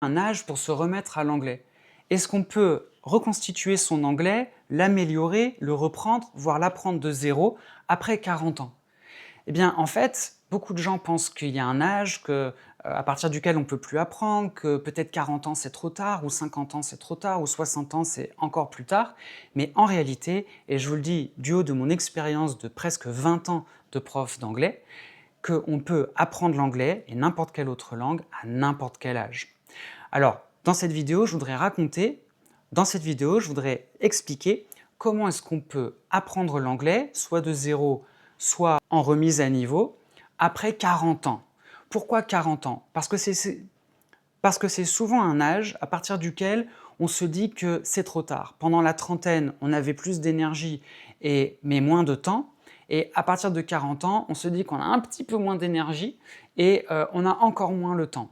un âge pour se remettre à l'anglais? Est-ce qu'on peut reconstituer son anglais, l'améliorer, le reprendre, voire l'apprendre de zéro après 40 ans? Eh bien, en fait, beaucoup de gens pensent qu'il y a un âge à partir duquel on ne peut plus apprendre, que peut-être 40 ans c'est trop tard, ou 50 ans c'est trop tard, ou 60 ans c'est encore plus tard. Mais en réalité, et je vous le dis du haut de mon expérience de presque 20 ans de prof d'anglais, qu'on peut apprendre l'anglais et n'importe quelle autre langue à n'importe quel âge. Alors, dans cette vidéo, je voudrais expliquer comment est-ce qu'on peut apprendre l'anglais, soit de zéro, soit en remise à niveau, après 40 ans. Pourquoi 40 ans? Parce que c'est souvent un âge à partir duquel on se dit que c'est trop tard. Pendant la trentaine, on avait plus d'énergie mais moins de temps. Et à partir de 40 ans, on se dit qu'on a un petit peu moins d'énergie et on a encore moins le temps.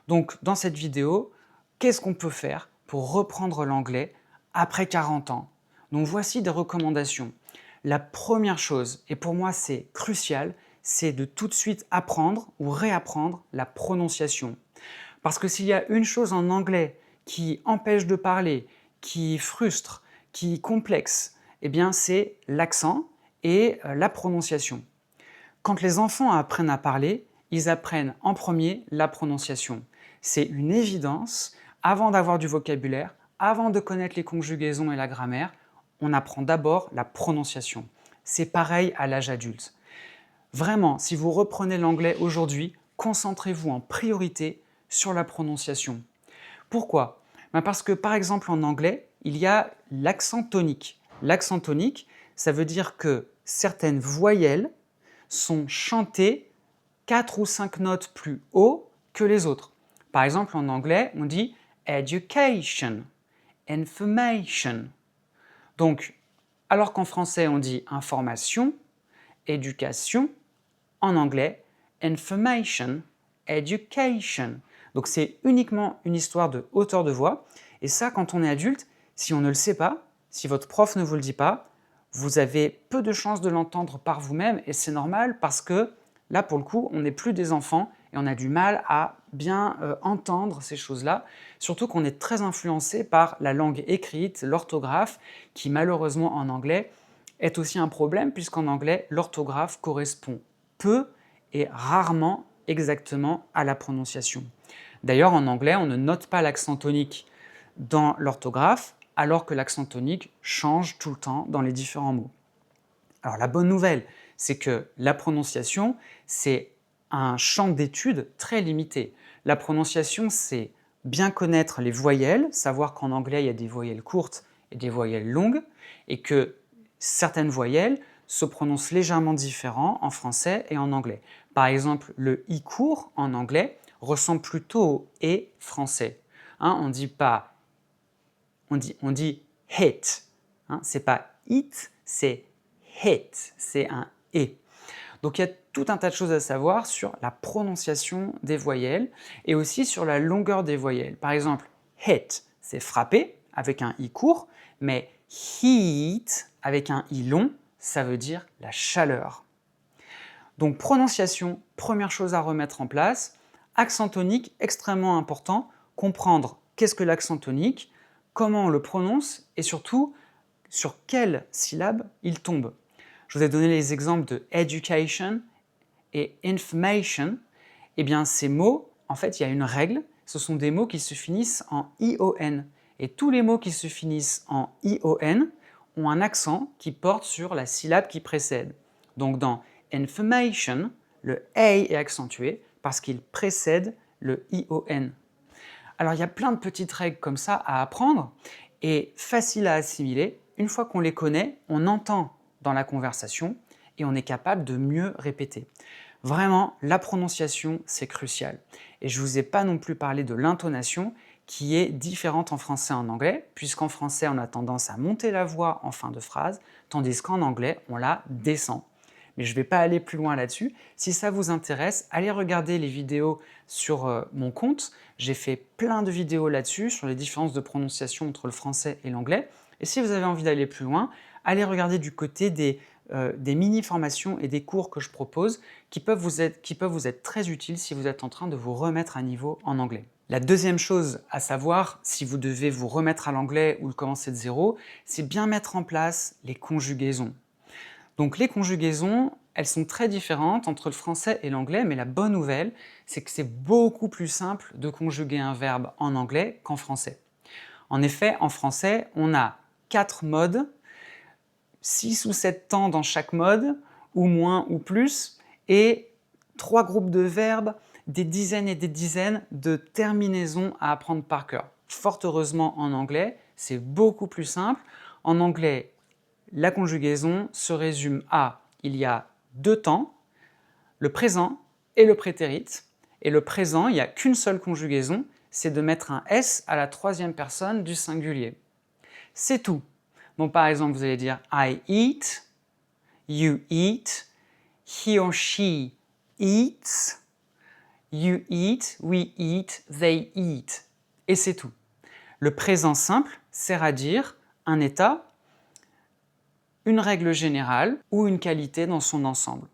Donc, dans cette vidéo, qu'est-ce qu'on peut faire pour reprendre l'anglais après 40 ans? Donc, voici des recommandations. La première chose, et pour moi c'est crucial, c'est de tout de suite apprendre ou réapprendre la prononciation. Parce que s'il y a une chose en anglais qui empêche de parler, qui frustre, qui complexe, eh bien c'est l'accent et la prononciation. Quand les enfants apprennent à parler, ils apprennent en premier la prononciation. C'est une évidence, avant d'avoir du vocabulaire, avant de connaître les conjugaisons et la grammaire, on apprend d'abord la prononciation. C'est pareil à l'âge adulte. Vraiment, si vous reprenez l'anglais aujourd'hui, concentrez-vous en priorité sur la prononciation. Pourquoi? Parce que par exemple en anglais, il y a l'accent tonique. L'accent tonique, ça veut dire que certaines voyelles sont chantées 4 ou 5 notes plus haut que les autres. Par exemple, en anglais, on dit education, information. Donc, alors qu'en français, on dit information, éducation, en anglais, information, education. Donc, c'est uniquement une histoire de hauteur de voix. Et ça, quand on est adulte, si on ne le sait pas, si votre prof ne vous le dit pas, vous avez peu de chances de l'entendre par vous-même et c'est normal parce que là, pour le coup, on n'est plus des enfants et on a du mal à bien entendre ces choses-là, surtout qu'on est très influencé par la langue écrite, l'orthographe, qui malheureusement en anglais est aussi un problème puisqu'en anglais, l'orthographe correspond peu et rarement exactement à la prononciation. D'ailleurs, en anglais, on ne note pas l'accent tonique dans l'orthographe, alors que l'accent tonique change tout le temps dans les différents mots. Alors la bonne nouvelle, c'est que la prononciation, c'est un champ d'étude très limité. La prononciation, c'est bien connaître les voyelles, savoir qu'en anglais, il y a des voyelles courtes et des voyelles longues, et que certaines voyelles se prononcent légèrement différent en français et en anglais. Par exemple, le i court en anglais ressemble plutôt au et français. On dit pas, on dit hit. C'est pas it, c'est hit, c'est un et. Donc il y a tout un tas de choses à savoir sur la prononciation des voyelles et aussi sur la longueur des voyelles. Par exemple, hit, c'est frapper avec un i court, mais heat avec un i long, ça veut dire la chaleur. Donc prononciation, première chose à remettre en place. Accent tonique, extrêmement important, comprendre qu'est-ce que l'accent tonique, comment on le prononce et surtout sur quelle syllabe il tombe. Je vous ai donné les exemples de education et information. Eh bien ces mots, en fait il y a une règle, ce sont des mots qui se finissent en ION. Et tous les mots qui se finissent en ION ont un accent qui porte sur la syllabe qui précède. Donc dans information, le A est accentué parce qu'il précède le ION. Alors il y a plein de petites règles comme ça à apprendre et faciles à assimiler. Une fois qu'on les connaît, on entend dans la conversation et on est capable de mieux répéter. Vraiment, la prononciation, c'est crucial. Et je ne vous ai pas non plus parlé de l'intonation qui est différente en français et en anglais, puisqu'en français, on a tendance à monter la voix en fin de phrase, tandis qu'en anglais, on la descend. Mais je ne vais pas aller plus loin là-dessus. Si ça vous intéresse, allez regarder les vidéos sur mon compte. J'ai fait plein de vidéos là-dessus, sur les différences de prononciation entre le français et l'anglais. Et si vous avez envie d'aller plus loin, allez regarder du côté des mini-formations et des cours que je propose qui peuvent vous être très utiles si vous êtes en train de vous remettre à niveau en anglais. La deuxième chose à savoir, si vous devez vous remettre à l'anglais ou le commencer de zéro, c'est bien mettre en place les conjugaisons. Donc les conjugaisons, elles sont très différentes entre le français et l'anglais, mais la bonne nouvelle, c'est que c'est beaucoup plus simple de conjuguer un verbe en anglais qu'en français. En effet, en français, on a 4 modes, 6 ou 7 temps dans chaque mode, ou moins ou plus, et 3 groupes de verbes, des dizaines et des dizaines de terminaisons à apprendre par cœur. Fort heureusement, en anglais, c'est beaucoup plus simple. En anglais, la conjugaison se résume à il y a 2 temps, le présent et le prétérit. Et le présent, il n'y a qu'une seule conjugaison, c'est de mettre un S à la troisième personne du singulier. C'est tout. Donc par exemple, vous allez dire I eat, you eat, he or she eats, you eat, we eat, they eat. Et c'est tout. Le présent simple sert à dire un état, une règle générale ou une qualité dans son ensemble.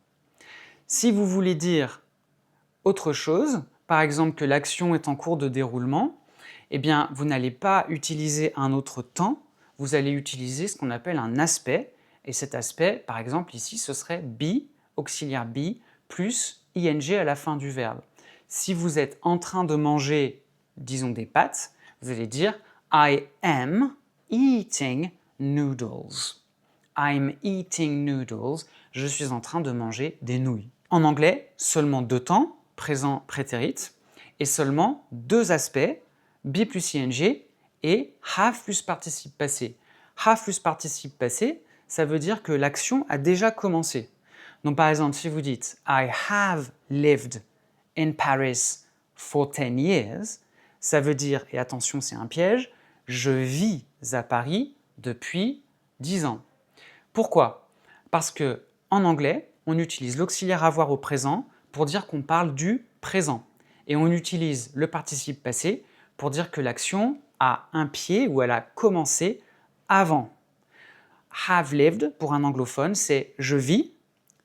Si vous voulez dire autre chose, par exemple que l'action est en cours de déroulement, eh bien vous n'allez pas utiliser un autre temps, vous allez utiliser ce qu'on appelle un aspect, et cet aspect, par exemple ici, ce serait be, auxiliaire be, plus ing à la fin du verbe. Si vous êtes en train de manger, disons des pâtes, vous allez dire I am eating noodles. I'm eating noodles. Je suis en train de manger des nouilles. En anglais, seulement 2 temps, présent, prétérit, et seulement 2 aspects, be plus ing et have plus participe passé. Have plus participe passé, ça veut dire que l'action a déjà commencé. Donc par exemple, si vous dites I have lived in Paris for 10 years, ça veut dire, et attention c'est un piège, je vis à Paris depuis 10 ans. Pourquoi? Parce que en anglais, on utilise l'auxiliaire avoir au présent pour dire qu'on parle du présent. Et on utilise le participe passé pour dire que l'action a un pied ou elle a commencé avant. Have lived, pour un anglophone, c'est je vis,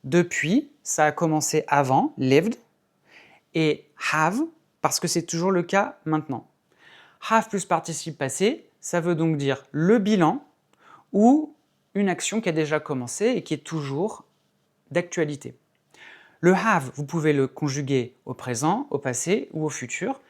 depuis, ça a commencé avant, lived, et have, parce que c'est toujours le cas maintenant. Have plus participe passé, ça veut donc dire le bilan ou une action qui a déjà commencé et qui est toujours d'actualité. Le have, vous pouvez le conjuguer au présent, au passé ou au futur.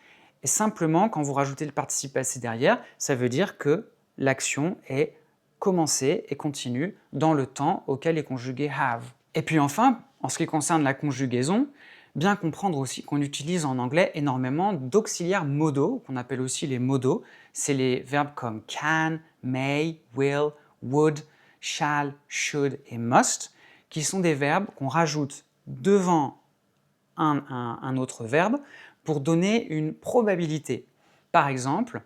Et simplement, quand vous rajoutez le participe passé derrière, ça veut dire que l'action est commencée et continue dans le temps auquel est conjugué have. Et puis enfin, en ce qui concerne la conjugaison, bien comprendre aussi qu'on utilise en anglais énormément d'auxiliaires modaux, qu'on appelle aussi les modaux. C'est les verbes comme can, may, will, would, shall, should et must, qui sont des verbes qu'on rajoute devant un autre verbe pour donner une probabilité. Par exemple,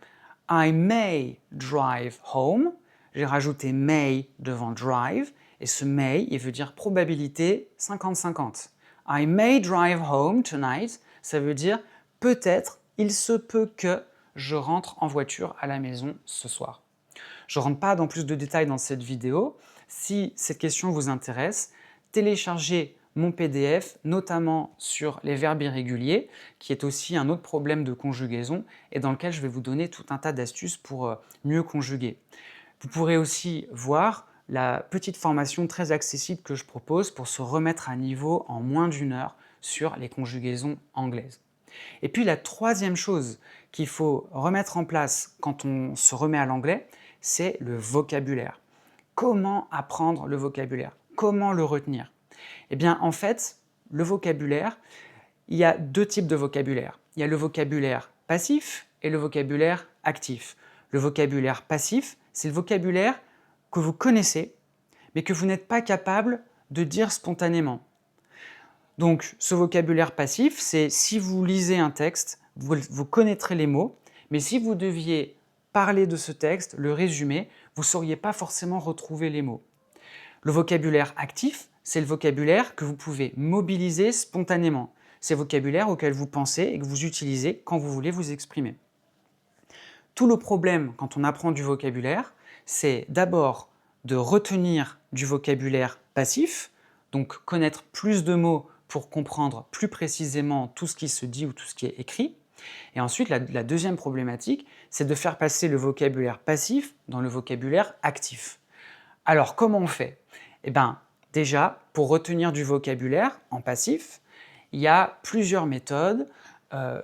I may drive home, j'ai rajouté may devant drive, et ce may, il veut dire probabilité 50-50. I may drive home tonight, ça veut dire peut-être, il se peut que je rentre en voiture à la maison ce soir. Je ne rentre pas dans plus de détails dans cette vidéo. Si cette question vous intéresse, téléchargez mon PDF, notamment sur les verbes irréguliers, qui est aussi un autre problème de conjugaison et dans lequel je vais vous donner tout un tas d'astuces pour mieux conjuguer. Vous pourrez aussi voir la petite formation très accessible que je propose pour se remettre à niveau en moins d'1 heure sur les conjugaisons anglaises. Et puis la troisième chose qu'il faut remettre en place quand on se remet à l'anglais, c'est le vocabulaire. Comment apprendre le vocabulaire? Comment le retenir? Eh bien, en fait, le vocabulaire, il y a 2 types de vocabulaire. Il y a le vocabulaire passif et le vocabulaire actif. Le vocabulaire passif, c'est le vocabulaire que vous connaissez, mais que vous n'êtes pas capable de dire spontanément. Donc, ce vocabulaire passif, c'est si vous lisez un texte, vous connaîtrez les mots, mais si vous deviez parler de ce texte, le résumer, vous ne sauriez pas forcément retrouver les mots. Le vocabulaire actif, c'est le vocabulaire que vous pouvez mobiliser spontanément. C'est le vocabulaire auquel vous pensez et que vous utilisez quand vous voulez vous exprimer. Tout le problème quand on apprend du vocabulaire, c'est d'abord de retenir du vocabulaire passif, donc connaître plus de mots pour comprendre plus précisément tout ce qui se dit ou tout ce qui est écrit, Et ensuite, la deuxième problématique, c'est de faire passer le vocabulaire passif dans le vocabulaire actif. Alors, comment on fait? Eh bien, déjà, pour retenir du vocabulaire en passif, il y a plusieurs méthodes,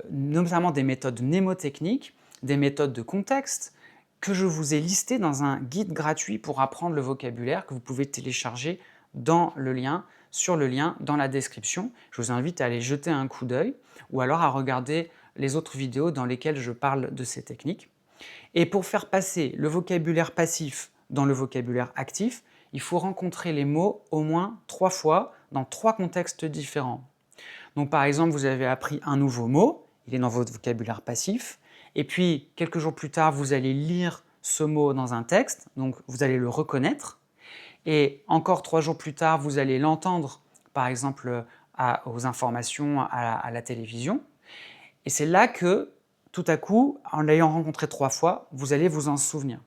notamment des méthodes mnémotechniques, des méthodes de contexte, que je vous ai listées dans un guide gratuit pour apprendre le vocabulaire que vous pouvez télécharger sur le lien dans la description. Je vous invite à aller jeter un coup d'œil ou alors à regarder les autres vidéos dans lesquelles je parle de ces techniques. Et pour faire passer le vocabulaire passif dans le vocabulaire actif, il faut rencontrer les mots au moins 3 fois dans 3 contextes différents. Donc par exemple, vous avez appris un nouveau mot, il est dans votre vocabulaire passif, et puis quelques jours plus tard, vous allez lire ce mot dans un texte, donc vous allez le reconnaître, et encore 3 jours plus tard, vous allez l'entendre, par exemple aux informations à la télévision, et c'est là que, tout à coup, en l'ayant rencontré 3 fois, vous allez vous en souvenir.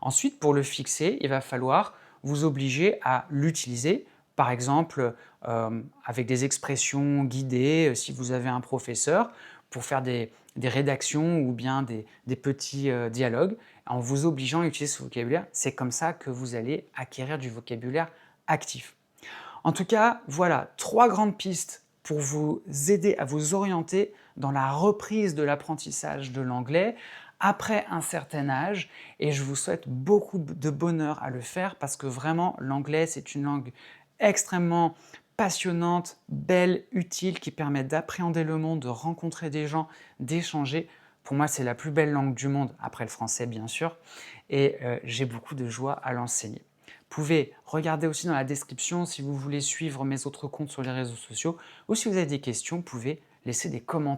Ensuite, pour le fixer, il va falloir vous obliger à l'utiliser, par exemple avec des expressions guidées, si vous avez un professeur, pour faire des rédactions ou bien des petits dialogues, en vous obligeant à utiliser ce vocabulaire. C'est comme ça que vous allez acquérir du vocabulaire actif. En tout cas, voilà 3 grandes pistes pour vous aider à vous orienter dans la reprise de l'apprentissage de l'anglais après un certain âge, et je vous souhaite beaucoup de bonheur à le faire parce que vraiment l'anglais c'est une langue extrêmement passionnante, belle, utile, qui permet d'appréhender le monde, de rencontrer des gens, d'échanger. Pour moi, c'est la plus belle langue du monde, après le français bien sûr, et j'ai beaucoup de joie à l'enseigner. Vous pouvez regarder aussi dans la description si vous voulez suivre mes autres comptes sur les réseaux sociaux, ou si vous avez des questions, vous pouvez laisser des commentaires.